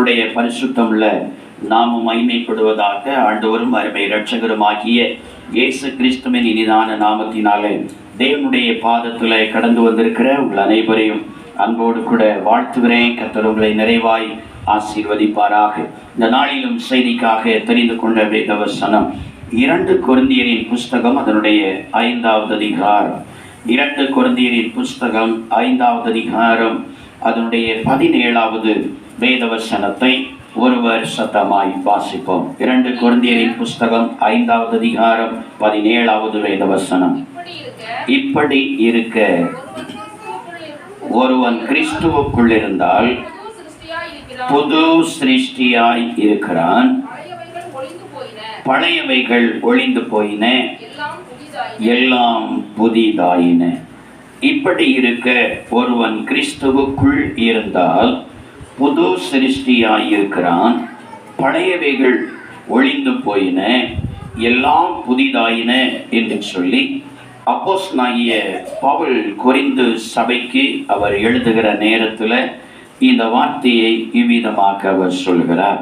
கர்த்தருடைய பரிசுத்தமுள்ள நாமம் மகிமைப்படுவதாக. ஆண்டவரும் அருமை இரட்சகருமாகிய இயேசு கிறிஸ்துவின் இனிதான நாமத்தினாலே தேவனுடைய பாதத்தில் கடந்து வந்திருக்கிற உங்கள் அனைவரையும் அன்போடு கூட வாழ்த்துகிறேன். கர்த்தர் உங்களை நிறைவாய் ஆசீர்வதிப்பாராக. இந்த நாளிலும் செய்திக்காக தெரிந்து கொண்ட வேதவசனம் 2 கொரிந்தியரின் புஸ்தகம் அதனுடைய 5வது அதிகாரம். 2 கொரிந்தியரின் புஸ்தகம் 5வது அதிகாரம் அதனுடைய 17வது வேதவசனத்தை ஒருவர் சத்தமாய் வாசிப்போம். 2 கொரிந்தியரின் புஸ்தகம் 5வது அதிகாரம் 17வது வேதவசனம். இப்படி இருக்க ஒருவன் கிறிஸ்துவுக்குள் இருந்தால் புது சிருஷ்டியாய் இருக்கிறான், பழையவைகள் ஒளிந்து போயின, எல்லாம் புதிதாயின. இப்படி இருக்க ஒருவன் கிறிஸ்துவுக்குள் இருந்தால் புது சிருஷ்டியாய் இருக்கிறான், பழையவைகள் ஒளிந்து போயின, எல்லாம் புதிதாயின என்று சொல்லி அப்போஸ்தலனாகிய பவுல் கொரிந்து சபைக்கு அவர் எழுதுகிற நேரத்தில் இந்த வார்த்தையை இவ்விதமாக அவர் சொல்கிறார்.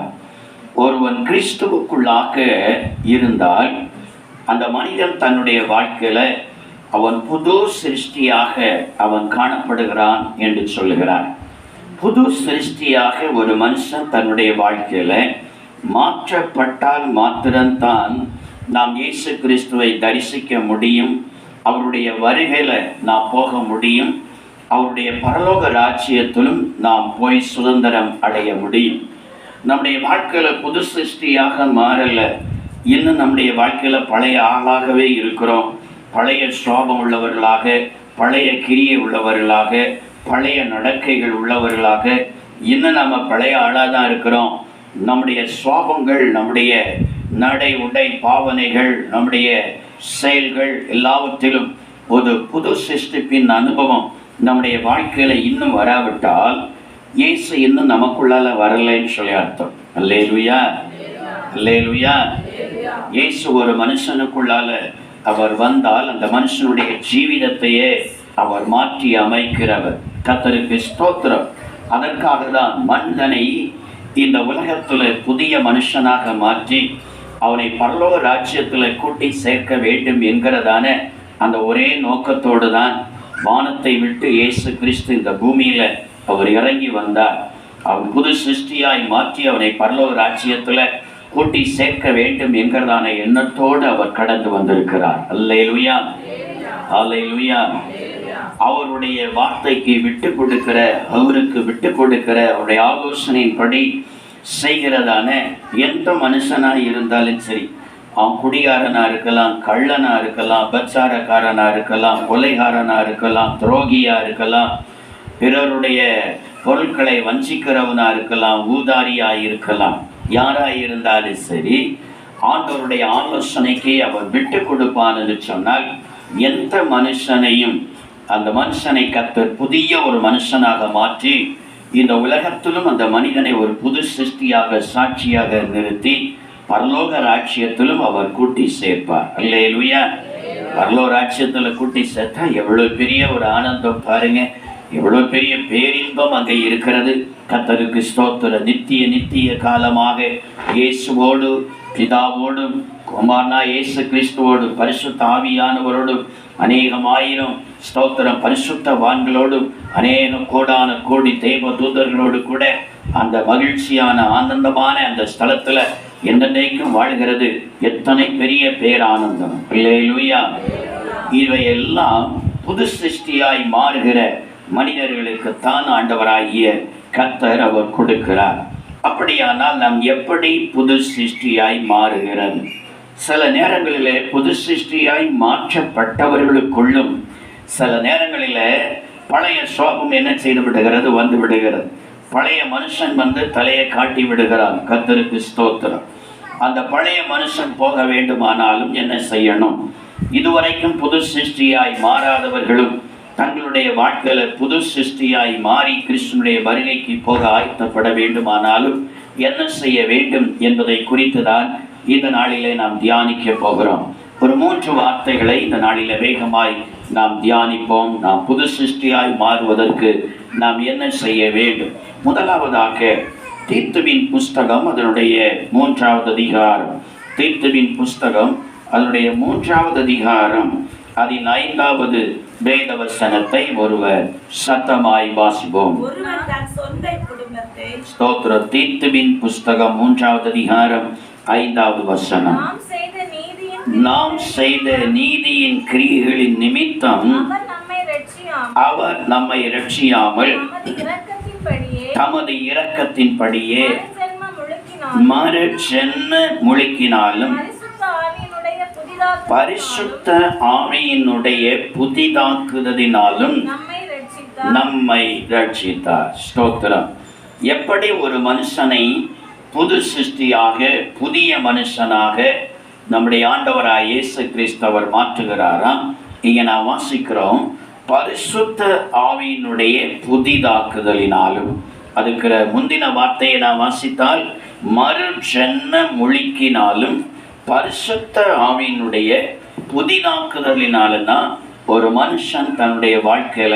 ஒருவன் கிறிஸ்துவுக்குள்ளாக இருந்தால் அந்த மனிதன் தன்னுடைய வாழ்க்கையில அவன் புது சிருஷ்டியாக அவன் காணப்படுகிறான் என்று சொல்லுகிறார். புது சிருஷ்டியாக ஒரு மனுஷன் தன்னுடைய வாழ்க்கையில மாற்றப்பட்டால் மாத்திரம்தான் நாம் இயேசு கிறிஸ்துவை தரிசிக்க முடியும், அவருடைய வருகையில நாம் போக முடியும், அவருடைய பரலோக ராஜ்யத்திலும் நாம் போய் சுதந்திரம் அடைய முடியும். நம்முடைய வாழ்க்கையில புது சிருஷ்டியாக மாறல, இன்னும் நம்முடைய வாழ்க்கையில பழைய ஆளாகவே இருக்கிறோம். பழைய சுவாபம் உள்ளவர்களாக, பழைய கிரியை உள்ளவர்களாக, பழைய நடக்கைகள் உள்ளவர்களாக இன்னும் நம்ம பழைய ஆளாக தான் இருக்கிறோம். நம்முடைய சுவாபங்கள், நம்முடைய நடை உடை பாவனைகள், நம்முடைய செயல்கள் எல்லாவற்றிலும் ஒரு புது சிருஷ்டிப்பின் அனுபவம் நம்முடைய வாழ்க்கையில இன்னும் வராவிட்டால் இயேசு இன்னும் நமக்குள்ளால வரலைன்னு சொல்லி அர்த்தம். அல்லேலூயா, அல்லேலூயா. இயேசு ஒரு மனுஷனுக்குள்ளால அவர் வந்தால் அந்த மனுஷனுடைய ஜீவிதத்தையே அவர் மாற்றி அமைக்கிறவர். கர்த்தருக்கு ஸ்தோத்திரம். அதற்காக தான் மனிதனை இந்த உலகத்துல புதிய மனுஷனாக மாற்றி அவனை பரலோக ராஜ்யத்தில் கூட்டி சேர்க்க வேண்டும் என்கிறதான அந்த ஒரே நோக்கத்தோடு தான் வானத்தை விட்டு இயேசு கிறிஸ்து இந்த பூமியில அவர் இறங்கி வந்தார். அவர் புது சிருஷ்டியாய் மாற்றி அவனை பரலோக ராஜ்யத்தில் கூட்டி சேர்க்க வேண்டும் என்கிறதான எண்ணத்தோடு அவர் கடந்து வந்திருக்கிறார். அல்லேலூயா, அல்லேலூயா. அவருடைய வார்த்தைக்கு விட்டு கொடுக்கிற, அவருக்கு விட்டு கொடுக்கிற, அவருடைய ஆலோசனையின்படி செய்கிறதான எந்த மனுஷனா இருந்தாலும் சரி, அவன் குடிகாரனா இருக்கலாம், கள்ளனா இருக்கலாம், பச்சாரக்காரனா இருக்கலாம், கொலைகாரனா இருக்கலாம், துரோகியா இருக்கலாம், பிறருடைய பொருட்களை வஞ்சிக்கிறவனா இருக்கலாம், ஊதாரியா இருக்கலாம், யாராய் இருந்தாலும் சரி, ஆண்டவருடைய ஆலோசனைக்கு அவர் விட்டு கொடுப்பான்னு சொன்னால் எந்த மனுஷனையும் அந்த மனுஷனை கர்த்தர் புதிய ஒரு மனுஷனாக மாற்றி இந்த உலகத்திலும் அந்த மனிதனை ஒரு புது சிருஷ்டியாக சாட்சியாக நிறுத்தி பரலோக ராஜ்யத்திலும் அவர் கூட்டி சேர்ப்பார். அல்லேலூயா. பரலோக ராஜ்யத்தில் கூட்டி சேர்த்தா எவ்வளவு பெரிய ஒரு ஆனந்தம் பாருங்க, எவ்வளவு பெரிய பேரின்பம் அங்கே இருக்கிறது. கர்த்தருக்கு ஸ்தோத்திரம். நித்திய காலமாக இயேசுவோடு, பிதாவோடும், குமாரனா இயேசு கிறிஸ்துவோடும், பரிசுத்த ஆவியானவரோடும், அநேகமாயிரம் ஸ்தோத்திரம் பரிசுத்தவான்களோடும், அநேக கோடான கோடி தேவ தூதர்களோடு கூட அந்த மகிழ்ச்சியான ஆனந்தமான அந்த ஸ்தலத்துல என்னென்னைக்கும் வாழ்கிறது. எத்தனை பெரிய பேரானந்தம். அல்லேலூயா. இவையெல்லாம் புது சிருஷ்டியாய் மாறுகிற மனிதர்களுக்கு தான் ஆண்டவராகிய கர்த்தர் அவர் கொடுக்கிறார். அப்படியானால் நாம் எப்படி புது சிருஷ்டியாய் மாறுகிறது? சில நேரங்களிலே புது சிருஷ்டியாய் மாற்றப்பட்டவர்களுக்குள்ளும் சில நேரங்களில் பழைய சோபம் என்ன செய்து விடுகிறது, வந்து விடுகிறது. பழைய மனுஷன் வந்து தலையை காட்டி விடுகிறான். கர்த்தருக்கு ஸ்தோத்திரம். அந்த பழைய மனுஷன் போக வேண்டுமானாலும் என்ன செய்யணும்? இதுவரைக்கும் புது சிருஷ்டியாய் மாறாதவர்களும் தங்களுடைய வாழ்க்கையில புது சிருஷ்டியாய் மாறி கிறிஸ்துனுடைய வருகைக்கு போக ஆயத்தப்பட வேண்டுமானாலும் என்ன செய்ய வேண்டும் என்பதை குறித்து தான் இந்த நாளிலே நாம் தியானிக்க போகிறோம். ஒரு 3 வார்த்தைகளை இந்த நாளில வேகமாய் நாம் தியானிப்போம். நாம் புது சிருஷ்டியாய் மாறுவதற்கு நாம் என்ன செய்ய வேண்டும்? முதலாவதாக தீத்துவின் புஸ்தகம் அதனுடைய 3வது அதிகாரம். தீத்துவின் புஸ்தகம் அதனுடைய 3வது அதிகாரம் அதன் 5வது வேத வசனத்தை ஒருவர் சத்தமாய் வாசிப்போம். ஸ்தோத்திரம். தீத்துவின் புஸ்தகம் 3வது அதிகாரம் 5வது வசனம். நாம் செய்த நீதியின் கிரியைகளின் நிமித்தம் அவர் நம்மை ரட்சியாமல் தமது இரக்கத்தின்படியே மறுஜென்ம முழுக்கினாலும் பரிசுத்த ஆவியினுடைய புதிதாக்குதலினாலும் நம்மை ரட்சித்தார். ஸ்தோத்திரம். எப்படி ஒரு மனுஷனை புது சிருஷ்டியாக புதிய மனுஷனாக நம்முடைய ஆண்டவராய் இயேசு கிறிஸ்தவர் மாற்றுகிறாராம். இங்க நான் வாசிக்கிறோம், பரிசுத்த ஆவியினுடைய புதிதாக்குதலினாலும். அதுக்கு முந்தின வார்த்தையை நான் வாசித்தால் மறுஜென்ம முழுக்கினாலும் பரிசுத்த ஆவியினுடைய புதிதாக்குதலினாலும் தான் ஒரு மனுஷன் தன்னுடைய வாழ்க்கையில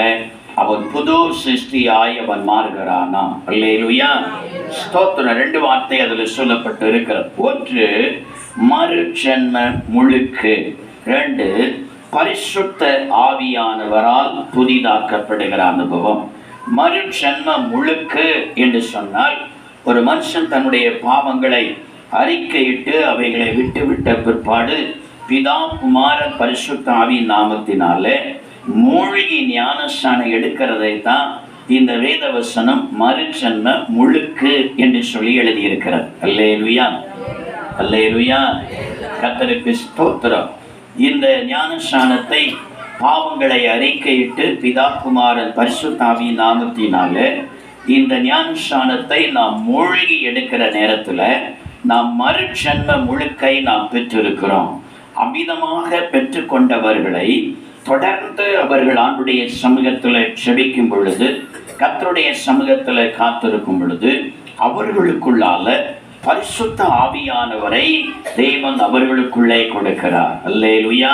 அவன் புது சிருஷ்டியாய் அவன் மாறுகிறானா. அல்லேலூயா. ஸ்தோத்திரம். 2 வார்த்தை அதில் சொல்லப்பட்டு இருக்கிறது. 1 மறுஜென்ம முழுக்கு, 2 பரிசுத்த ஆவியானவரால் புதிதாக்கப்படுகிற அனுபவம். மறுஜென்ம முழுக்கு என்று சொன்னால் ஒரு மனுஷன் தன்னுடைய பாவங்களை அறிக்கையிட்டு அவைகளை விட்டுவிட்ட பிற்பாடு பிதா குமாரன் பரிசுத்த ஆவியின் நாமத்தினாலே மூழ்கி ஞானஸ்நானம் எடுக்கிறதை தான் இந்த வேதவசனம் மறுஜென்ம முழுக்கு என்று சொல்லி எழுதியிருக்கிறது. அல்லேலூயா, அல்லேலூயா. கர்த்தருக்கு ஸ்தோத்திரம். இந்த ஞானஸ்நானத்தை பாவங்களை அறிக்கையிட்டு பிதா குமாரன் பரிசுத்த ஆவியின் நாமத்தினாலே இந்த ஞானஸ்நானத்தை நாம் மூழ்கி எடுக்கிற நேரத்தில் நாம் மறுஜென்ம முழுக்கை நாம் பெற்றிருக்கிறோம். அமிதமாக பெற்றுக்கொண்டவர்களை தொடர்ந்து அவர்கள் ஆண்டுடைய சமூகத்தில் செபிக்கும் பொழுது, கர்த்தருடைய சமூகத்தில் காத்திருக்கும் பொழுது அவர்களுக்குள்ளால பரிசுத்த ஆவியானவரை தேவன் அவர்களுக்குள்ளே கொடுக்கிறார். அல்லேலூயா.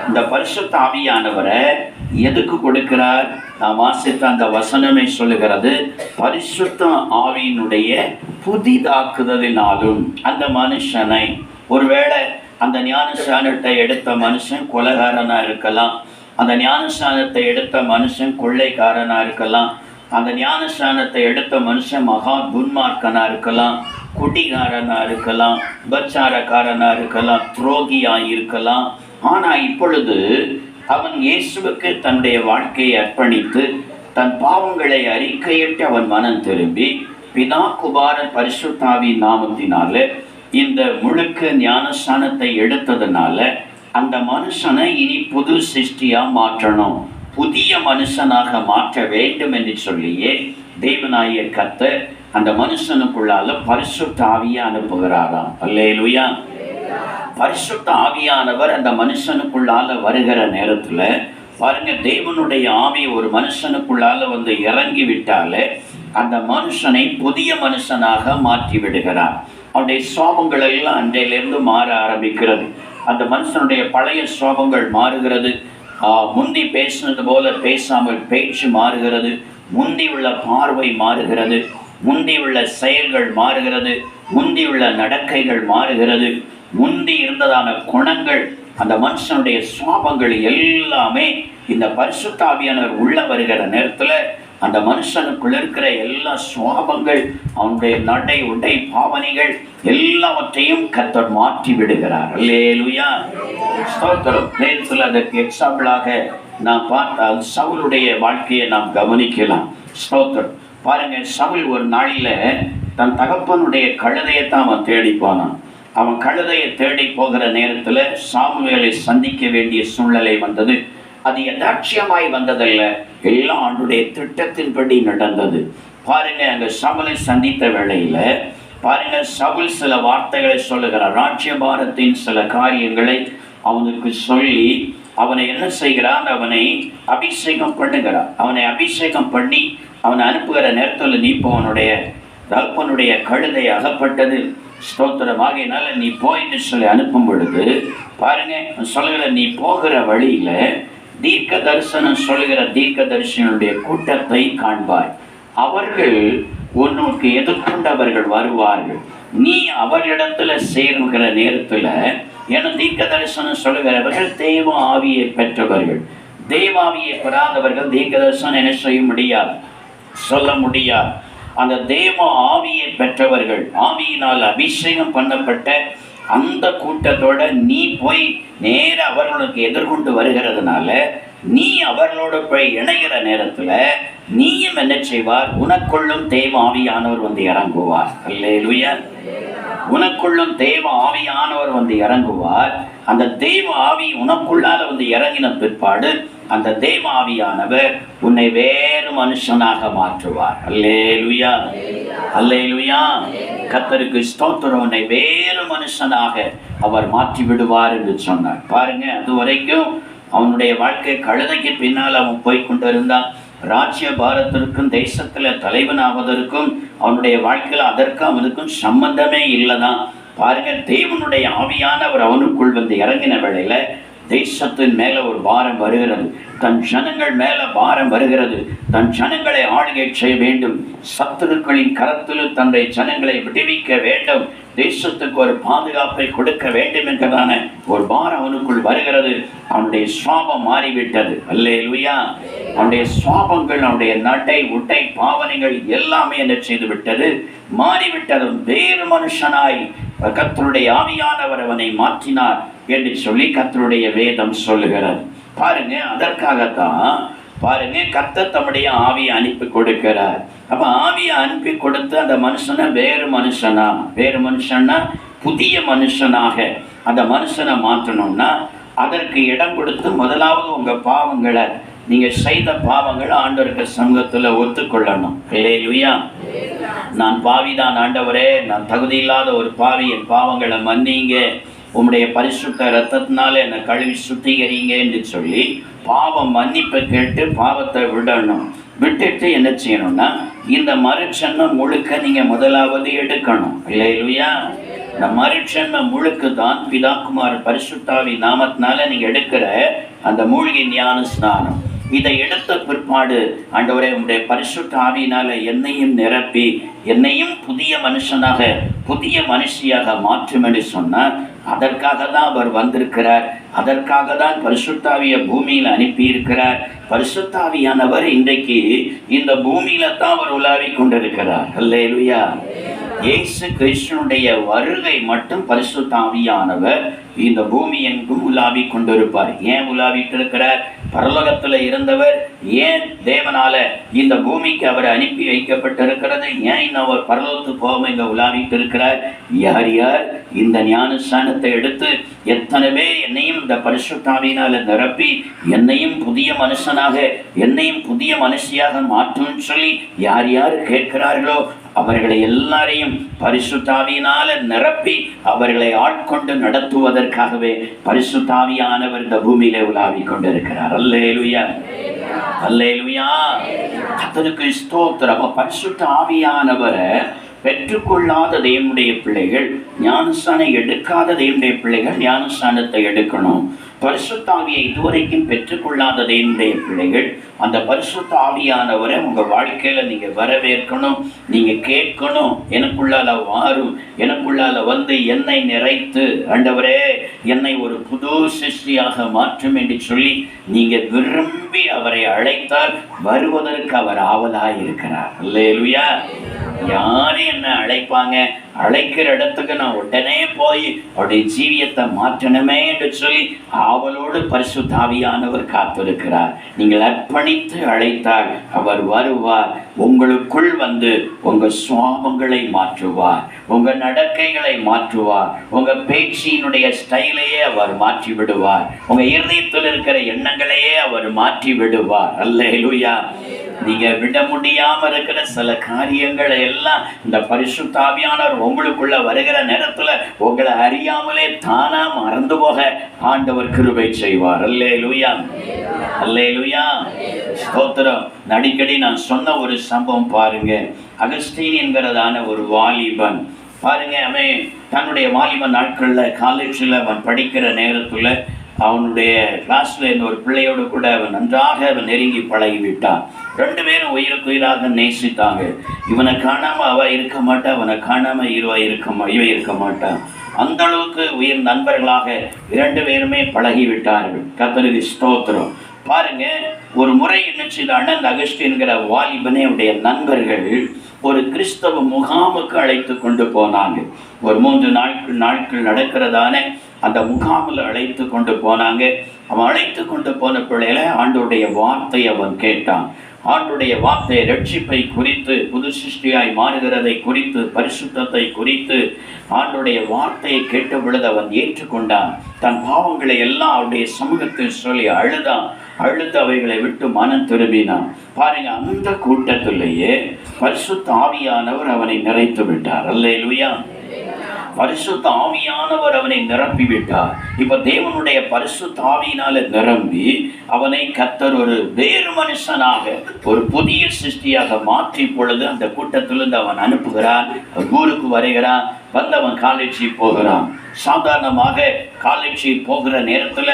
இந்த பரிசுத்த ஆவியானவரை எதுக்கு கொடுக்கிறார்? நாம் வாசித்த அந்த வசனமே சொல்லுகிறது, பரிசுத்த ஆவியினுடைய புதிதாக்குதலினாலும். அந்த மனுஷனை, ஒருவேளை அந்த ஞானஸ்நானத்தை எடுத்த மனுஷன் கொலைகாரனா இருக்கலாம், அந்த ஞானஸ்நானத்தை எடுத்த மனுஷன் கொள்ளைக்காரனா இருக்கலாம், அந்த ஞானஸ்நானத்தை எடுத்த மனுஷன் மகா துன்மார்க்கனா இருக்கலாம், குடிகாரனா இருக்கலாம், பச்சாரக்காரனா இருக்கலாம், துரோகியா இருக்கலாம். ஆனா இப்பொழுது அவன் இயேசுவுக்கு தன்னுடைய வாழ்க்கையை அர்ப்பணித்து தன் பாவங்களை அறிக்கையிட்டு அவன் மனம் திரும்பி பிதா குமாரன் பரிசுத்த ஆவியின் நாமத்தினால இந்த முழுக்க ஞானஸ்நானத்தை எடுத்ததுனால அந்த மனுஷனை இனி புது சிருஷ்டியா மாற்றணும், புதிய மனுஷனாக மாற்ற வேண்டும் என்று சொல்லியே தேவனாகிய கர்த்தர் அந்த மனுஷனுக்குள்ளால பரிசுத்த ஆவியை அனுப்புகிறாராம். அல்லேலூயா. பரிசுத்த ஆவியானவர் அந்த மனுஷனுக்குள்ளால வருகிற நேரத்துல பாருங்க, தேவனுடைய ஆவி ஒரு மனுஷனுக்குள்ளால வந்து இறங்கி விட்டாலே அந்த மனுஷனை புதிய மனுஷனாக மாற்றி விடுகிறார். அவனுடைய சுவாபங்கள் எல்லாம் அன்றையிலிருந்து மாற ஆரம்பிக்கிறது. அந்த மனுஷனுடைய பழைய சுவாபங்கள் மாறுகிறது. முந்தி பேசினது போல பேசாமல் பேச்சு மாறுகிறது. முந்தி உள்ள பார்வை மாறுகிறது. முந்தி உள்ள செயல்கள் மாறுகிறது. முந்தி உள்ள நடக்கைகள் மாறுகிறது. முந்தி இருந்ததான குணங்கள், அந்த மனுஷனுடைய சுவாபங்கள் எல்லாமே இந்த பரிசுத்த ஆவியானவர் உள்ள வருகிற நேரத்தில் அந்த மனுஷனுக்குள்ள இருக்கிற எல்லா சுவாபங்கள், அவனுடைய நடை உடை பாவனைகள் எல்லாவற்றையும் கர்த்தர் மாற்றி விடுகிறார். அல்லேலூயா. ஸ்தோத்திரம். நேரத்தில் அதற்கு எக்ஸாம்பிளாக நாம் பார்த்தால் சவுலுடைய வாழ்க்கையை நாம் கவனிக்கலாம். ஸ்தோத்திரம். பாருங்க, சவுல் ஒரு நாளில தன் தகப்பனுடைய கழுதையை தான் அவன் தேடி போனான். அவன் கழுதையை தேடி போகிற நேரத்தில் சாமுவேலை சந்திக்க வேண்டிய சூழ்நிலை வந்தது. அது யதார்ச்சியமாய் வந்ததல்ல, எல்லா ஆண்டுடைய திட்டத்தின்படி நடந்தது. பாருங்க, அங்க சவுலை சந்தித்த வேளையில பாருங்க, சவுல் சில வார்த்தைகளை சொல்லுகிறார். ராஜ்யபாரத்தின் சில காரியங்களை அவனுக்கு சொல்லி அவனை என்ன செய்கிறான்? அவனை அபிஷேகம் பண்ணுகிறார். அவனை அபிஷேகம் பண்ணி அவனை அனுப்புகிற நேரத்தில், நீ இப்போ அவனுடைய தகப்பனுடைய கழுதை அகப்பட்டது, ஸ்தோத்திரமாகினால நீ போயின்னு சொல்லி அனுப்பும் பொழுது பாருங்க சொல்லுகிற, நீ போகிற வழியில தீர்க்க தரிசனம் சொல்லுகிற தீர்க்க தரிசனுடைய கூட்டத்தை காண்பாய். அவர்கள் உனக்கு எதிர்கொண்டவர்கள் வருவார்கள். நீ அவர்களிடத்துல சேருகிற நேரத்துல என தீர்க்க தரிசனம் சொல்லுகிறவர்கள் தேவ ஆவியை பெற்றவர்கள். தேவாவியை பெறாதவர்கள் தீர்க்க தரிசனம் என்ன செய்ய முடியாது, சொல்ல முடியாது. அந்த தேவ ஆவியை பெற்றவர்கள், ஆவியினால் அபிஷேகம் பண்ணப்பட்ட அந்த கூட்டத்தோட நீ போய் நேர அவர்களுக்கு எதிர்கொண்டு வருகிறதுனால நீ அவர்களோட போய் இணைகிற நேரத்துல நீயும் என்ன செய்வார், உனக்குள்ளும் தேவ ஆவியானவர் வந்து இறங்குவார். அல்லேலூயா. உனக்குள்ளும் தேவ ஆவியானவர் வந்து இறங்குவார். அந்த தேவ ஆவி உனக்குள்ளால வந்து இறங்கின பிற்பாடு அந்த தேவ ஆவியானவர் உன்னை வேறு மனுஷனாக மாற்றுவார். அல்லேலூயா, அல்லேலூயா. கர்த்தருக்கு ஸ்தோத்திரம். உன்னை வேறு மனுஷனாக அவர் மாற்றி விடுவார் என்று சொன்னார். பாருங்க, அது வரைக்கும் அவனுடைய வாழ்க்கை கழுதைக்கு பின்னால் அவன் போய் கொண்டிருந்தான். ராஜ்ய பாரத்திற்கும் தேசத்துல தலைவனாவதற்கும் அவனுடைய வாழ்க்கையில் அதற்கும் அவனுக்கும் சம்பந்தமே இல்லைதான். பாருங்க, தேவனுடைய ஆவியானவர் அவனுக்குள் வந்து இறங்கின வேளையில தேசத்தின் மேல ஒரு பாரம் வருகிறது, தன் ஜனங்கள் மேல பாரம் வருகிறது. தன் ஜனங்களை ஆளுகை செய்ய வேண்டும், சத்துருக்களின் கரத்தில் தன்னுடைய ஜனங்களை விடுவிக்க வேண்டும், தேசத்துக்கு ஒரு பாதுகாப்பை கொடுக்க வேண்டும் என்கிறதான ஒரு பாரம் அவனுக்குள் வருகிறது. அவனுடைய சுவாபம் மாறிவிட்டது. அல்லேலூயா. அவனுடைய சுவாபங்கள், அவனுடைய நடை உடை பாவனைகள் எல்லாமே என்ன செய்து விட்டது, மாறிவிட்டது. வேறு மனுஷனாய் கர்த்தருடைய ஆவியானவர் அவனை மாற்றினார் என்று சொல்லி கர்த்தருடைய வேதம் சொல்லுகிறது. பாருங்க, அதற்காகத்தான் பாருங்க கர்த்தர் தம்முடைய ஆவியை அனுப்பி கொடுக்கிறார். அப்ப ஆவியை அனுப்பி கொடுத்து அந்த மனுஷனை வேறு மனுஷனா புதிய மனுஷனாக அந்த மனுஷனை மாற்றணும்னா அதற்கு இடம் கொடுத்து முதலாவது உங்க பாவங்களை, நீங்க செய்த பாவங்களை ஆண்டவருக்கு சமூகத்துல ஒத்துக்கொள்ளணும். அல்லேலூயா. நான் பாவிதான் ஆண்டவரே, நான் தகுதி இல்லாத ஒரு பாவி, என் பாவங்களை மன்னிங்க, உம்முடைய பரிசுத்த ரத்தத்தினால என்னை கழுவி சுத்திகரிங்க என்று சொல்லி பாவம் மன்னிப்பை கேட்டு பாவத்தை விடணும். விட்டுட்டு என்ன செய்யணும்னா இந்த மறுஜன்மம் முழுக்க நீங்க முதலாவது எடுக்கணும். அல்லேலூயா. இந்த மறுஜன்மம் முழுக்க தான் பிதா குமாரன் பரிசுத்தாவி நாமத்தினால நீங்க எடுக்கிற அந்த மூழ்கி ஞான ஸ்நானம். இதை எடுத்த பிற்பாடு ஆண்டவரே உம்முடைய பரிசுத்த ஆவியினால என்னையும் நிரப்பி என்னையும் புதிய மனுஷனாக புதிய மனுஷியாக மாற்றும் என்று சொன்னார். அதற்காக தான் அவர் வந்திருக்கிறார். அதற்காக தான் பரிசுத்தாவிய பூமியில் அனுப்பி இருக்கிறார். பரிசுத்தாவியானவர் இன்றைக்கு இந்த பூமியில தான் அவர் உலாவி கொண்டிருக்கிறார். அல்லேலூயா. இயேசு கிறிஸ்துனுடைய வருகை மட்டும் பரிசுத்த ஆவியானவர் இந்த பூமி எங்கும் உலாவி கொண்டிருப்பார். ஏன் உலாவிட்டு இருக்கிறார்? பரலோகத்துல இருந்தவர் ஏன் தேவனால இந்த பூமிக்கு அவர் அனுப்பி வைக்கப்பட்டிருக்கிறது? ஏன் அவர் பரலோகத்துக்கு போகாம இங்க உலாவிட்டு இருக்கிறார்? யார் யார் இந்த ஞானஸ்நானத்தை எடுத்து எத்தனை பேர் என்னையும் இந்த பரிசுத்த ஆவியினால நிரப்பி என்னையும் புதிய மனுஷனாக என்னையும் புதிய மனுஷியாக மாற்றும் சொல்லி யார் யார் கேட்கிறார்களோ அவர்களை எல்லாரையும் பரிசுத்த ஆவியினால நிரப்பி அவர்களை ஆட்கொண்டு நடத்துவதற்காகவே பரிசுத்த ஆவியானவர் இந்த பூமியிலே உலாவிக் கொண்டிருக்கிறார். அல்லேலூயா, அல்லேலூயா. கர்த்தருக்கு ஸ்தோத்திரம். பரிசுத்த ஆவியானவரை பெற்றுக்கொள்ளாத தேவனுடைய பிள்ளைகள், ஞானஸ்நானம் எடுக்காத தேவனுடைய பிள்ளைகள் ஞானஸ்நானத்தை எடுக்கணும். பரிசுத்த ஆவியை இதுவரைக்கும் பெற்றுக்கொள்ளாத தேவனுடைய பிள்ளைகள் அந்த பரிசுத்த ஆவியானவரை உங்க வாழ்க்கையில நீங்க வரவேற்கணும், நீங்க கேட்கணும். எனக்குள்ளால வாரும், எனக்குள்ளால வந்து என்னை நிறைத்து ஆண்டவரே என்னை ஒரு புது சிருஷ்டியாக மாற்றும் என்று சொல்லி நீங்க விரும்பி அவரை அழைத்தால் வருவதற்கு அவர் ஆவலாய் இருக்கிறார். அல்லேலூயா. யாரும் என்ன அழைப்பாங்க, அழைக்கிற இடத்துக்கு நான் உடனே போய் அவருடைய ஜீவியத்தை மாற்றணுமே என்று சொல்லி ஆவலோடு பரிசுத்த ஆவியானவர் காத்திருக்கிறார். நீங்கள் அர்ப்பணித்து அழைத்தால் அவர் வருவார். உங்களுக்குள் வந்து உங்க சுவாபங்களை மாற்றுவார், உங்க நடக்கைகளை மாற்றுவார், உங்க பேச்சினுடைய ஸ்டைலையே அவர் மாற்றி விடுவார், உங்க இருதயத்தில் இருக்கிற எண்ணங்களையே அவர் மாற்றி விடுவார். அல்லேலூயா. நீங்க விட முடியாம இருக்கிற சில காரியங்களை எல்லாம் இந்த பரிசுத்த ஆவியானவர் உங்களுக்குள்ள வருகிற நேரத்துல உங்களை அறியாமலே தானா மறந்து போக ஆண்டவர் கிருபை செய்வார். அல்லேலூயா, அல்லேலூயா. ஸ்தோத்திரம். அடிக்கடி நான் சொன்ன ஒரு சம்பவம் பாருங்க. அகஸ்டீன் என்கிறதான ஒரு வாலிபன் பாருங்க, அவன் தன்னுடைய வாலிப நாட்களில் காலேஜில் அவன் படிக்கிற நேரத்தில் அவனுடைய கிளாஸ்ல இருந்த ஒரு பிள்ளையோடு கூட அவன் நன்றாக நெருங்கி பழகிவிட்டான். 2 பேரும் உயிருக்கு உயிராக நேசித்தாங்க. இவனை காணாம அவ இருக்க மாட்டா, அவனை காணாம இவன் இருக்க மாட்டான். அந்த அளவுக்கு உயிர் நண்பர்களாக 2 பேருமே பழகிவிட்டார்கள். கர்த்தருக்கு ஸ்தோத்திரம். பாருங்க, ஒரு முறை என்ன செய்தான்னா, அந்த அகஸ்டின்கிற வாலிபனை உடைய நண்பர்கள் ஒரு கிறிஸ்தவ முகாமுக்கு அழைத்து கொண்டு போனாங்க. ஒரு 3 நாட்கள் நடக்கிறதான அந்த முகாமில் அழைத்து கொண்டு போனாங்க. அவன் அழைத்து கொண்டு போன பிள்ளையில ஆண்டவருடைய வார்த்தை அவன் கேட்டான். ஆண்டுடைய வார்த்தை ரட்சிப்பை குறித்து, புது சிருஷ்டியாய் மாறுகிறதை குறித்து, பரிசுத்தத்தை குறித்து ஆண்டுடைய வார்த்தையை கேட்ட பொழுது அவன் ஏற்றுக்கொண்டான். தன் பாவங்களை எல்லாம் அவருடைய சமூகத்தில் சொல்லி அழுது அவைகளை விட்டு மனம் திரும்பினான். பாருங்க, அந்த கூட்டத்திலேயே பரிசுத்த ஆவியானவர் அவனை நிறைத்து விட்டார். அல்லேலூயா. பரிசுத்த ஆவியானவர் அவனை நிரப்பி விட்டார். இப்ப தேவனுடைய பரிசுத்த ஆவியினால நிரம்பி அவனை கர்த்தர் ஒரு வேறு மனுஷனாக, ஒரு புதிய சிருஷ்டியாக மாற்றி பொழுது அந்த கூட்டத்திலிருந்து அவன் அனுப்புகிறான். ஊருக்கு வருகிறான். வந்தவன் காலேஜ் போகிறான். சாதாரணமாக காலேஜ் போகிற நேரத்துல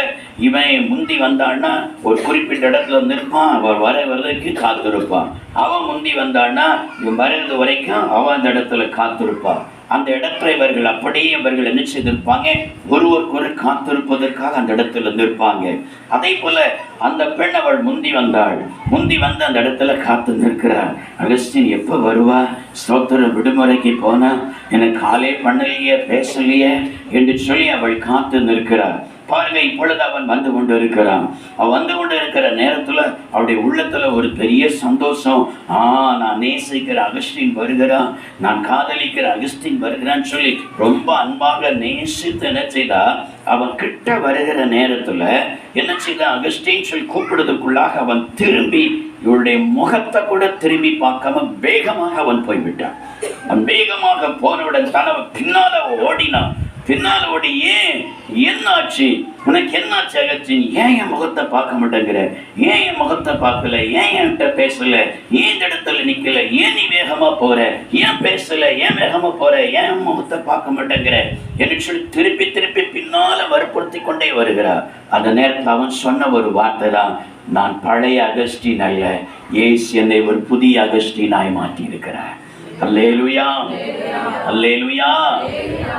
இவன் முந்தி வந்தான்னா ஒரு குறிப்பிட்ட இடத்துல நிற்பான். அவன் வர்றதுக்கு காத்திருப்பான். அவன் முந்தி வந்தான்னா இவன் வர்றது வரைக்கும் அவன் அந்த இடத்துல காத்திருப்பான். அந்த இடத்துல இவர்கள் அப்படியே இவர்கள் என்ன செய்திருப்பாங்க, ஒருவருக்கொரு காத்திருப்பதற்காக அந்த இடத்துல நிற்பாங்க. அதே போல அந்த பெண் அவள் முந்தி வந்து அந்த இடத்துல காத்து நிற்கிறார். அகஸ்டின் எப்ப வருவா, ஸ்தோத்திரம், விடுமுறைக்கு போனா எனக்கு காலே பண்ணலையே, பேசலையே என்று சொல்லி அவள் காத்து நிற்கிறார். பாருங்க, இப்பொழுது அவன் வந்து கொண்டு இருக்கிறான். அவன் வந்து கொண்டு இருக்கிற நேரத்துல அவருடைய உள்ளத்துல ஒரு பெரிய சந்தோஷம். நான் நேசிக்கிற அகஸ்டின் வருகிறான், நான் காதலிக்கிற அகஸ்டின் வருகிறான்னு சொல்லி ரொம்ப அன்பாக நேசித்து என்ன செய்தா, அவன் கிட்ட வருகிற நேரத்துல என்ன செய்த, அகஸ்டின் சொல்லி கூப்பிடுறதுக்குள்ளாக அவன் திரும்பி இவருடைய முகத்தை கூட திரும்பி பார்க்காம வேகமாக அவன் போய்விட்டான். அவன் வேகமாக போனவுடன் தனவன் பின்னால ஓடினான். பின்னால் ஓடி, என்னாச்சு உனக்கு, என்னாச்சு அகஸ்டின், ஏன் என் முகத்தை பார்க்க மாட்டேங்கிற, ஏன் என் முகத்தை பார்க்கல, ஏன் என்கிட்ட பேசல, ஏன் இந்த இடத்துல நிக்கல, ஏன் நீ வேகமா போற, ஏன் பேசல, ஏன் வேகமா போற, ஏன் முகத்தை பார்க்க மாட்டேங்கிற என்று சொல்லி திருப்பி பின்னால வற்புறுத்தி கொண்டே வருகிறார். அந்த நேரத்தில் அவன் சொன்ன ஒரு வார்த்தை தான், நான் பழைய அகஸ்டின் அல்ல, இயேசு என்னை ஒரு புதிய அகஸ்டினாய் மாற்றி இருக்கிறார். அல்லேலூயா, அல்லேலூயா.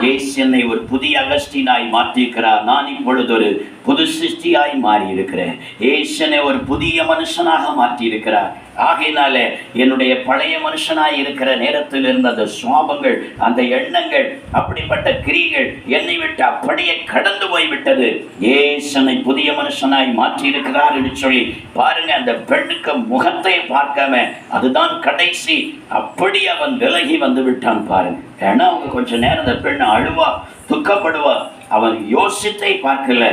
இயேசு என்னை ஒரு புதிய அகஸ்டினாய் மாற்றியிருக்கிறார். நான் இப்பொழுது ஒரு புது சிருஷ்டியாய் மாறி இருக்கிறேன். இயேசு என்னை ஒரு புதிய மனுஷனாக மாற்றி இருக்கிறார். ஆகையினால என்னுடைய பழைய மனுஷனாய் இருக்கிற நேரத்தில் இருந்த அந்த சுவாபங்கள், அந்த எண்ணங்கள், அப்படிப்பட்ட கிரியைகள் என்னை விட்டு அப்படியே கடந்து போய்விட்டது. இயேசு என்னை புதிய மனுஷனாய் மாற்றி இருக்கிறார் என்று சொல்லி பாருங்க, அந்த பெண்ணுக்கு முகத்தை பார்க்காம, அதுதான் கடைசி, அப்படி அவன் விலகி வந்து விட்டான். பாருங்க, ஏன்னா அவங்க கொஞ்ச நேரம் அந்த பெண் அழுவா, துக்கப்படுவா. அவன் யோசித்தை பார்க்கல,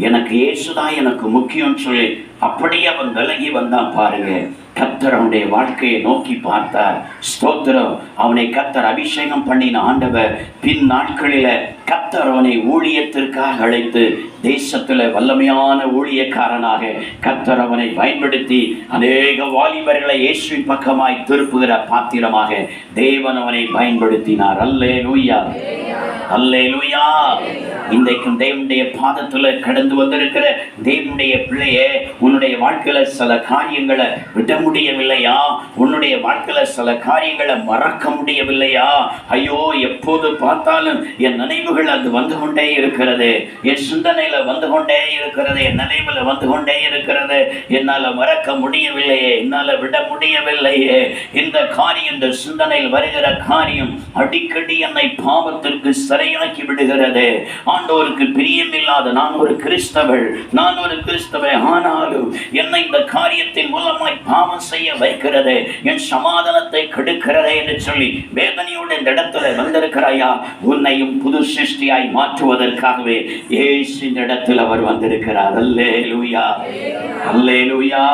எனக்கு இயேசுதான் எனக்கு முக்கியம் சொல்லி அப்படியே அவன் விலகி வந்தான். பாருங்க, கர்த்தர் அவனுடைய வாழ்க்கையை நோக்கி பார்த்தார். ஸ்தோத்திரம். அவனை கர்த்தர் அபிஷேகம் பண்ணின ஆண்டவர் பின் நாட்களில கர்த்தர் அவனை ஊழியத்திற்காக அழைத்து தேசத்துல வல்லமையான ஊழியக்காரனாக கர்த்தர் அவனை பயன்படுத்தி அநேக வாலிபர்களை இயேசுவின் பக்கமாய் திருப்புகிற பாத்திரமாக தேவன் அவனை பயன்படுத்தினார். அல்லேலூயா, அல்லேலூயா. இன்றைக்கும் தேவனுடைய பாதத்துல கடந்து வந்திருக்கிற தேவனுடைய பிள்ளையே, உன்னுடைய வாழ்க்கையில சில காரியங்களை விட முடியவில்லையா? உன்னுடைய வாழ்க்கையில சில காரியங்களை மறக்க முடியவில்லையா? ஐயோ, எப்போது பார்த்தாலும் என் நினைவுகள் அது வந்து கொண்டே இருக்கிறது, என் சிந்தனையில வந்து கொண்டே இருக்கிறது, என் நினைவுல வந்து கொண்டே இருக்கிறது, என்னால மறக்க முடியவில்லையே, என்னால விட முடியவில்லையே. இந்த காரியம், இந்த சிந்தனையில் வருகிற காரியம் அடிக்கடி என்னை பாவத்திற்கு சிறையாக்கி விடுகிறது. ஆண்டவருக்கு பிரியமில்லாத நான் ஒரு கிறிஸ்தவன், ஆனாலும் என்னை இந்த காரியத்தின் மூலமாய் பாவம் செய்ய வைக்கிறது, என் சமாதானத்தை கெடுக்கிறதே என்று சொல்லி வேதனையோடு இந்த இடத்துல வந்திருக்கிறாயா? உன்னையும் புது சிருஷ்டியாய் மாற்றுவதற்காகவே இயேசு இந்த இடத்தில் அவர் வந்திருக்கிறார். அல்லேலூயா, அல்லேலூயா.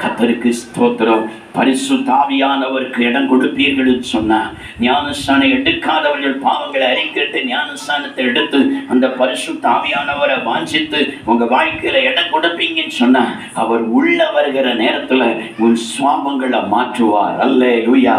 கர்த்தருக்கு ஸ்தோத்திரம். பரிசுத்த ஆவியானவருக்கு இடம் கொடுப்பீர்கள் சொன்னார். ஞானஸ்நானம் எடுக்காதவர்கள் பாவங்களை அறிக்கையிட்டு ஞானஸ்நானத்தை எடுத்து அந்த பரிசுத்த ஆவியானவரை வாஞ்சித்து உங்க வாழ்க்கையில இடம் கொடுப்பீங்கன்னு சொன்னா அவர் உள்ள வருகிற நேரத்துல உன் சுவாபங்களை மாற்றுவார். அல்லேலூயா.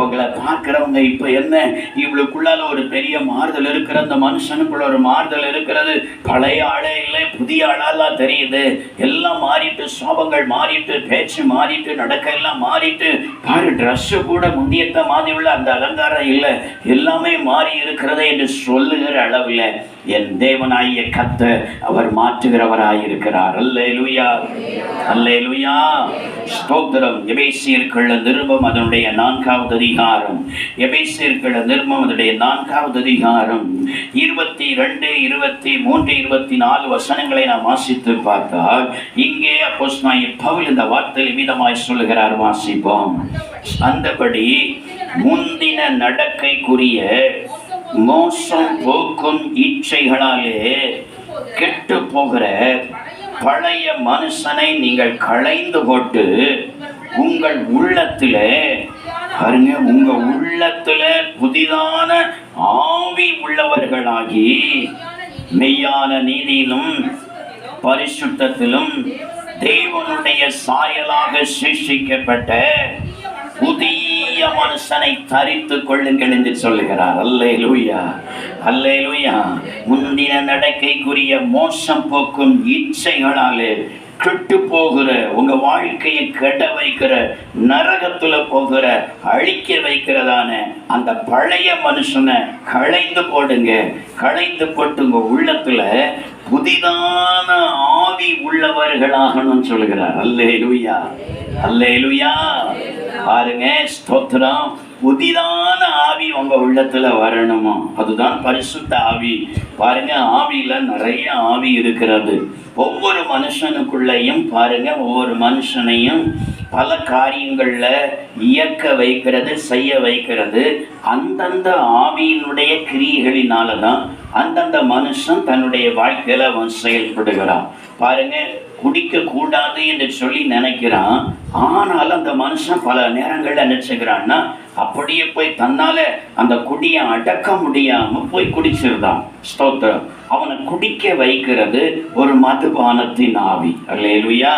உங்களை பார்க்கிறவங்க இப்ப என்ன, இவளுக்குள்ளால ஒரு பெரிய மாறுதல் இருக்கிற, அந்த மனுஷனுக்குள்ள ஒரு மாறுதல் இருக்கிறது, பழைய ஆளே இல்லை, புதிய ஆளாலாம் தெரியுது. எல்லாம் மாறிட்டு, சோபங்கள் மாறிட்டு, பேச்சு மாறிட்டு, நடக்க எல்லாம் மாறிட்டு, பாரு ட்ரெஸ்ஸு கூட முந்தியத்த மாதிரி உள்ள அந்த அலங்காரம் இல்லை, எல்லாமே மாறி இருக்கிறதே என்று சொல்லுகிற அளவில் என் தேவனாகிய கர்த்தர் அவர் மாற்றுகிறவராயிருக்கிறார். அல்லேலூயா, அல்லேலூயா, ஸ்தோத்திரம். எபேசியர்க்குள்ள நிருபம் அதனுடைய 4வது அதிகாரம், எபேசியர்க்குள்ள நிருபம் அதனுடைய 4வது அதிகாரம் 22, 23, 24 வசனங்களை நாம் வாசித்து பார்த்தால், இங்கே அப்போஸ்தலனாகிய பவுல் இந்த வார்த்தையை விதமாய் சொல்லுகிறார். வாசிப்போம். அந்தபடி முந்தின நடக்கைக்குரிய மோசம் போக்கும் இச்சைகளாலே கெட்டு போகிற பழைய மனுஷனை நீங்கள் களைந்து போட்டு உங்கள் உள்ளத்துல பாருங்க, உங்க உள்ளத்துல புதிதான ஆவி உள்ளவர்களாகி மெய்யான நீதியிலும் பரிசுத்தத்திலும் தேவனுடைய சாயலாக சிருஷ்டிக்கப்பட்ட புதிய மனுஷனை தரித்து கொள்ளுங்கள் என்று சொல்லுகிறார். அல்லேலூயா, அல்லேலூயா. முந்தின நடக்கைக்குரிய மோசம் போக்கும் இச்சைகளாலே கெட்டு போகிற, உங்க வாழ்க்கையை கெட வைக்கிற, நரகத்துல போகிற, அழிக்க வைக்கிறதான அந்த பழைய மனுஷனை களைந்து போடுங்க. களைந்து போட்டு உங்க உள்ளத்துல புதிதான ஆவி உள்ளவர்களாகணும் சொல்கிறார். அல்லேலூயா, அல்லேலூயா. பாருங்க, ஸ்தோத்திரம். புதிதான ஆவி உங்க உள்ளத்துல வரணுமா? அதுதான் பரிசுத்த ஆவி. பாருங்க, ஆவியில நிறைய ஆவி இருக்கிறது. ஒவ்வொரு மனுஷனுக்குள்ளேயும் பாருங்க, ஒவ்வொரு மனுஷனையும் பல காரியங்கள்ல இயக்க வைக்கிறது, செய்ய வைக்கிறது அந்தந்த ஆவியினுடைய கிரியைகளினாலதான் அந்தந்த மனுஷன் தன்னுடைய வாழ்க்கையில அவன் செயல்படுகிறான். பாருங்க, குடிக்க கூடாது என்று சொல்லி நினைக்கிறான். ஆனாலும் அந்த மனுஷன் பல நேரங்கள்ல நினைச்சுக்கிறான்னா அப்படியே போய் தன்னால அந்த குடியை அடக்க முடியாம போய் குடிச்சிருந்தான். ஸ்தோத்திரம். அவனை குடிக்க வைக்கிறது ஒரு மதுபானத்தின் ஆவி. அல்லேலூயா.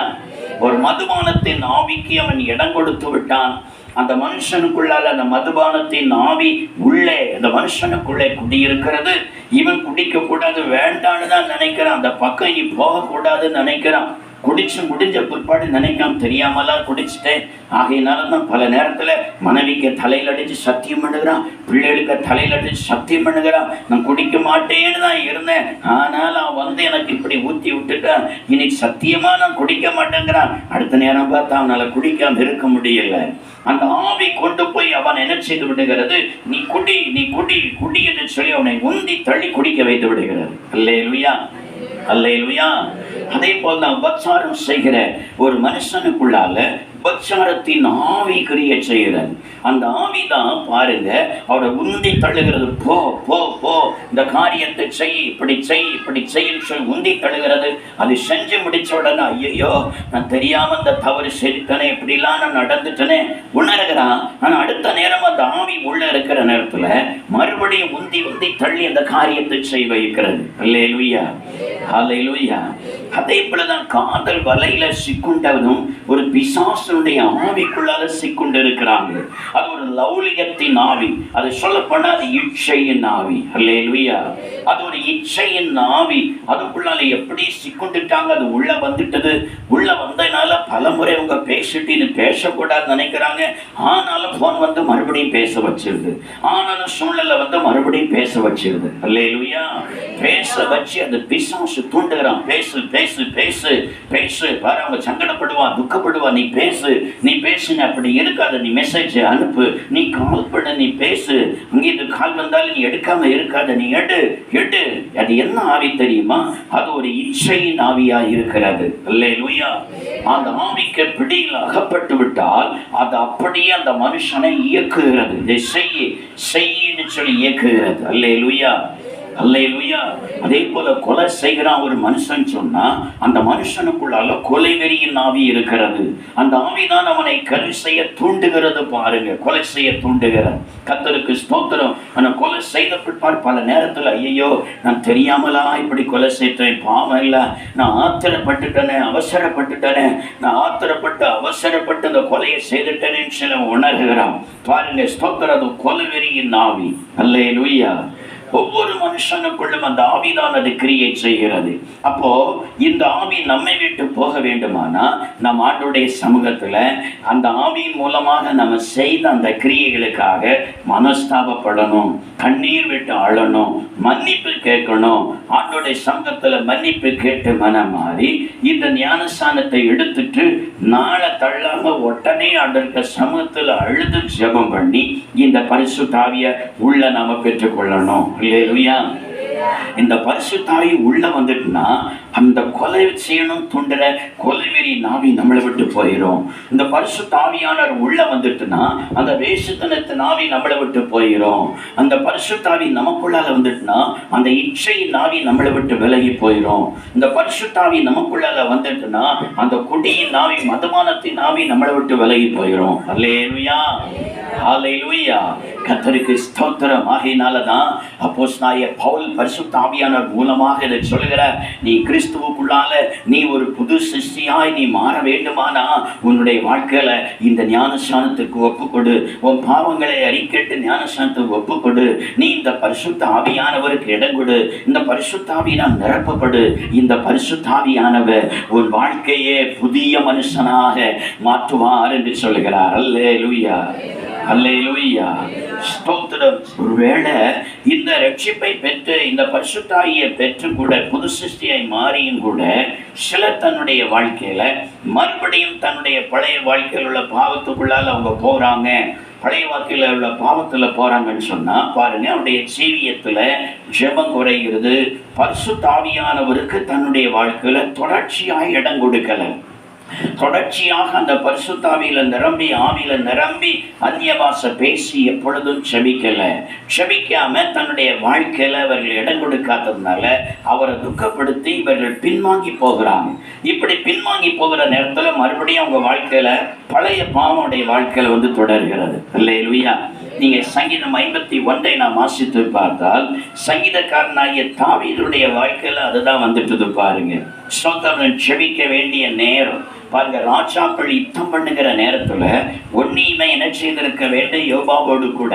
ஒரு மதுபானத்தின் ஆவிக்கு அவன் இடம் கொடுத்து விட்டான். அந்த மனுஷனுக்குள்ளால அந்த மதுபானத்தின் ஆவி உள்ளே அந்த மனுஷனுக்குள்ளே குடியிருக்கிறது. இவன் குடிக்க கூடாது, வேண்டான்னு தான் நினைக்கிறான். அந்த பக்கம் இனி போகக்கூடாதுன்னு நினைக்கிறான். குடிச்சு முடிஞ்ச பிற்பாடு நினைக்காம தெரியாமலாம் குடிச்சுட்டேன். ஆகையினாலதான் பல நேரத்துல மனைவிக்கு தலையில் அடிச்சு சத்தியம் பண்ணுகிறான், பிள்ளைகளுக்கு தலையில் அடிச்சு சத்தியம் பண்ணுகிறான். நான் குடிக்க மாட்டேன்னு தான் இருந்தேன், ஆனால் அவன் எனக்கு இப்படி ஊத்தி விட்டுட்டான், இன்னைக்கு சத்தியமா நான் குடிக்க மாட்டேங்கிறான். அடுத்த நேரம் பார்த்தா அவனால குடிக்காம இருக்க முடியல. அந்த ஆவி கொண்டு போய் அவன் என்ன செய்து விடுகிறது, நீ குடி, நீ குடி, குடி என்று சொல்லி அவனை உந்தி தள்ளி குடிக்க வைத்து விடுகிறது. அல்லேலூயா, அல்லேலூயா. அதே போல் தான் உபச்சாரம் செய்கிற ஒரு மனுஷனுக்குள்ளால உபச்சாரத்தின் ஆவி கிரியை செய்கிறது. அந்த ஆவி தான் பாருங்க அவரை உந்தி தள்ளுகிறது. போ போ போ, இந்த காரியத்தை செய், இப்படி செய், இப்படி செய்யும் சொல்லி உந்தி தள்ளுகிறது. அது செஞ்சு முடிச்ச உடனே ஐயோ நான் தெரியாம இந்த தவறு செலுத்தனே, இப்படிலாம் நான் நடந்துட்டனே உணர்கிறான். ஆனா அடுத்த நேரம் அந்த ஆவி உள்ள இருக்கிற நேரத்துல மறுபடியும் உந்தி உந்தி தள்ளி அந்த காரியத்தை செய்ய வைக்கிறது. அல்லேலூயா, அல்லேலூயா. அதே போலதான் காதல் வலையில சிக்குண்டவனும் ஒரு பிசாசனுடைய ஆவிக்குள்ளால சிக்குண்டு இருக்கிறாங்க. அது ஒரு லௌலிகத்தின் ஆவி. அது சொல்லப்போனா அது இச்சையின் ஆவி. அல்லேலூயா. அது ஒரு இச்சையின் ஆவி. அதுக்குள்ளால எப்படி சிக்குண்டுட்டாங்க, அது உள்ள வந்துட்டது. உள்ள வந்ததுனால பல முறை அவங்க பேசிட்டு பேசக்கூடாது நினைக்கிறாங்க. ஆனாலும் போன் வந்து மறுபடியும் பேச வச்சிருது, ஆனாலும் சூழ்நிலை வந்து மறுபடியும் பேச வச்சிருது. அல்லேலூயா. பேச வச்சு அந்த பிசாசு தூண்டுகிறான். பேசு பேசு பேசு பேசு. பாரு, அவங்க சங்கடப்படுவான், துக்கப்படுவான். நீ பேசு, நீ பேசுன, அப்படி இருக்காது, நீ மெசேஜ் அனுப்பு, நீ கால் பண்ண, நீ பேசு, அங்கே இது கால் வந்தாலும் நீ எடுக்காம இருக்காது, நீ எடு எடு. அது என்ன ஆவி தெரியுமா? அது ஒரு இச்சையின் ஆவியா இருக்கிறது. அல்லேலூயா. அந்த ஆவிக்கு பிடியில் அகப்பட்டு விட்டால் அது அப்படியே அந்த மனுஷனை இயக்குகிறது. இதை செய்யின்னு சொல்லி இயக்குகிறது. அல்லேலூயா, அல்லேலூயா. அதே போல கொலை செய்கிறான் ஒரு மனுஷன் சொன்னா அந்த மனுஷனுக்குள்ளால கொலை வெறியின் ஆவி இருக்கிறது. அந்த ஆவிதான் அவனை கொலை செய்ய தூண்டுகிறது. பாருங்க, கொலை செய்ய தூண்டுகிறது. கர்த்தருக்கு ஸ்தோத்திரம். ஆனா கொலை செய்த பிற்பாடு பல நேரத்துல ஐயோ நான் தெரியாமலா இப்படி கொலை செய்தேன், பாவம் இல்ல, நான் ஆத்திரப்பட்டுட்டேனே, அவசரப்பட்டுட்டேனே, நான் ஆத்திரப்பட்டு அவசரப்பட்டு அந்த கொலையை செய்துட்டேன்னு சில உணர்கிறான். பாருங்க, ஸ்தோத்திரம். அது கொலை வெறியின் ஆவி. அல்லேலூயா, ஒவ்வொரு மனுஷனுக்குள்ளும் அந்த ஆவிதான் அது கிரியேட் செய்கிறது. அப்போ இந்த ஆவி நம்மை விட்டு போக வேண்டுமானா நம் ஆண்டுடைய சமூகத்துல அந்த ஆவியின் மூலமாக நம்ம செய்த அந்த கிரியைகளுக்காக மனஸ்தாபப்படணும், கண்ணீர் விட்டு அழணும், மன்னிப்பு கேட்கணும். ஆண்டுடைய சமூகத்துல மன்னிப்பு கேட்டு மனம் மாறி இந்த ஞானஸ்தானத்தை எடுத்துட்டு நாளை தள்ளாம உடனே அதற்கு சமூகத்துல அழுது ஜெபம் பண்ணி இந்த பரிசுத்த ஆவியை உள்ள நாம பெற்றுக்கொள்ளணும். அல்லேலூயா. இந்த பரிசுத்த ஆவி உள்ள வந்துட்டுனா அந்த கொலை செய்யணும் தூண்டுற கொலைவெறி நாவி நம்மளை விட்டு போயிடும். இந்த பரிசுத்த ஆவியானவர் உள்ள வந்துட்டுனா அந்த வேசித்தனத்தின் ஆவி நம்மளை விட்டு போயிடும். அந்த பரிசுத்த ஆவி நமக்குள்ளால வந்துட்டுனா அந்த இச்சையின் ஆவி நம்மளை விட்டு விலகி போயிடும். இந்த பரிசுத்த ஆவி நமக்குள்ளால வந்துட்டுனா அந்த குடியின் ஆவி, மதுபானத்தின் ஆவி நம்மளை விட்டு விலகி போயிடும். அல்லேலூயா, ஹல்லேலூயா. கர்த்தருக்கு ஸ்தோத்திரம். ஆகையினாலதான் அப்போஸ்தலனாகிய பவுல் பரிசுத்த ஆவியானவர் மூலமாக இதை சொல்லுகிறார். நீ கிறிஸ்துவுக்குள்ளால நீ ஒரு புது சிருஷ்டியாய் நீ மாற வேண்டுமானா உன்னுடைய வாழ்க்கையில இந்த ஞானஸ்நானத்துக்கு ஒப்புக்கொடு. உன் பாவங்களை அறிக்கட்டு ஞானஸ்நானத்துக்கு ஒப்புக்கொடு. நீ இந்த பரிசுத்த ஆவியானவருக்கு இடம் கொடு. இந்த பரிசுத்த ஆவியினால் நிரப்பப்படு. இந்த பரிசுத்த ஆவியானவர் உன் வாழ்க்கையே புதிய மனுஷனாக மாற்றுவார் என்று சொல்லுகிறார். அல்லேலூயா, அல்லேலூயா, ஸ்தோத்திரம். ஒருவேளை இந்த ரட்சிப்பை பெற்று இந்த பரிசுத்த ஆவியை பெற்று கூட புது சிருஷ்டியாய் மாறியும் கூட சிலர் தன்னுடைய வாழ்க்கையில மறுபடியும் தன்னுடைய பழைய வாழ்க்கையில் உள்ள பாவத்துக்குள்ளால் அவங்க போறாங்க. பழைய வாழ்க்கையில் உள்ள பாவத்துல போறாங்கன்னு சொன்னா பாருங்க, அவருடைய ஜீவியத்துல ஜெபம் குறைகிறது. பரிசுத்த ஆவியானவருக்கு தன்னுடைய வாழ்க்கையில தொடர்ச்சியாய் இடம் கொடுக்கல. தொடர்ச்சியாக அந்த பரிசுத்த ஆவியில நிரம்பி ஆவியில நிரம்பி அந்நிய பாஷை பேசி எப்பொழுதும் செபிக்காம தன்னுடைய வாழ்க்கையில அவர்கள் இடம் கொடுக்காததுனால அவரை துக்கப்படுத்தி இவர்கள் பின்வாங்கி போகிறாங்க. இப்படி பின்வாங்கி போகிற நேரத்துல மறுபடியும் அவங்க வாழ்க்கையில பழைய பாவனுடைய வாழ்க்கையில வந்து தொடர்கிறது. அல்லேலூயா. நீங்க சங்கீதம் 51 நாம் வாசித்து பார்த்தால் சங்கீதக்காரனாகிய தாவீதுடைய வாழ்க்கையில அதுதான் வந்துட்டு பாருங்க. ஸ்தோத்திரம். செபிக்க வேண்டிய நேரம் பாருங்க, ராஜாக்கள் யுத்தம் பண்ணுகிற நேரத்துல ஒன்னியுமே என்ன செய்திருக்க வேண்டும்? யோபாவோடு கூட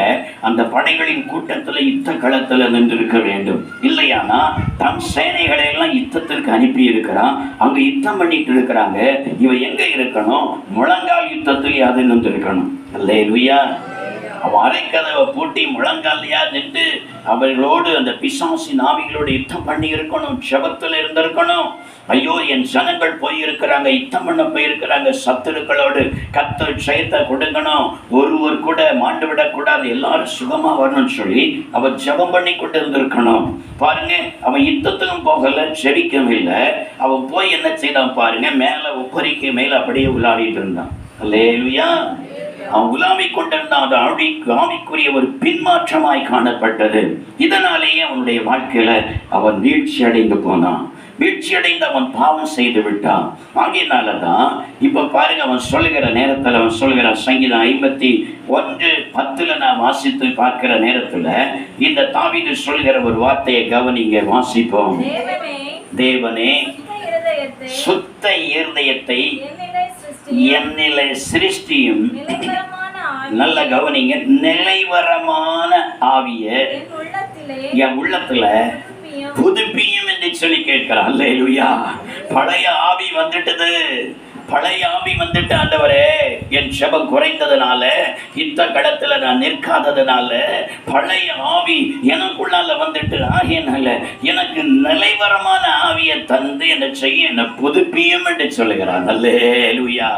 அந்த படைகளின் கூட்டத்துல யுத்த களத்துல நின்றிருக்க வேண்டும். இல்லையானா தம் சேனைகளை எல்லாம் யுத்தத்திற்கு அனுப்பி இருக்கிறான். அங்க யுத்தம் பண்ணிட்டு இருக்கிறாங்க. இவ எங்க இருக்கணும்? முழங்கால் யுத்தத்தில் அது நின்றிருக்கணும். அல்லேலூயா. அவன் அரைக்கதவை பூட்டி முழங்காலையா நின்று அவர்களோடு அந்த பிசாசின் ஆவிகளோடு யுத்தம் பண்ணி இருக்கணும். ஜெபத்தில் இருந்திருக்கணும். ஐயோ, என் ஜனங்கள் போயிருக்கிறாங்க, யுத்தம் பண்ண போயிருக்கிறாங்க, சத்துருக்களோடு கர்த்தர் ஜெயத்தை கொடுக்கணும், ஒருவர் கூட மாண்டு விடக்கூடாது, எல்லாரும் சுகமா வரணும்னு சொல்லி அவன் ஜெபம் பண்ணி கொண்டு இருந்திருக்கணும். பாருங்க, அவன் யுத்தத்திலும் போகல, ஜெபிக்கவும் இல்லை. அவன் போய் என்ன செய்தான் பாருங்க, மேல உப்பரிக்கு மேல அப்படியே விளையாடிட்டு இருந்தான். அல்லேலூயா. அவன் உலாவி கொண்டிருந்தான். அது ஆவிக்குரிய ஒரு பின்மாற்றமாய் காணப்பட்டது. இதனாலேயே அவனுடைய வாழ்க்கையில அவன் வீழ்ச்சி அடைந்து போனான். வீழ்ச்சி அடைந்து அவன் பாவம் செய்து விட்டான். ஆகையினாலதான் இப்ப பாருங்க, அவன் சொல்லுகிற நேரத்துல அவன் சொல்லுகிற சங்கீதம் 51:10 நான் வாசித்து பார்க்கிற நேரத்துல இந்த தாவீது சொல்லுகிற ஒரு வார்த்தையை கவனிங்க, வாசிப்போம். தேவனே, சுத்த இருதயத்தை என்னிலே சிருஷ்டியும். நல்ல கவனிங்க, நிலைவரமான ஆவிய என் உள்ளத்துல புதுப்பியும் என்று சொல்லி கேட்கிறான். அல்லேலூயா. பழைய ஆவி வந்துட்டது. பழைய ஆவி வந்துட்டு, ஆண்டவரே என் ஜெபம் குறைந்ததுனால, யுத்த கடத்துல நான் நிற்காததுனால பழைய ஆவி எனக்குள்ளால வந்துட்டு, ஆகியனால எனக்கு நிலைவரமான ஆவியை தந்து என்ன செய்ய, என்ன புதுப்பியும் என்று சொல்லுகிறான். அல்லேலூயா.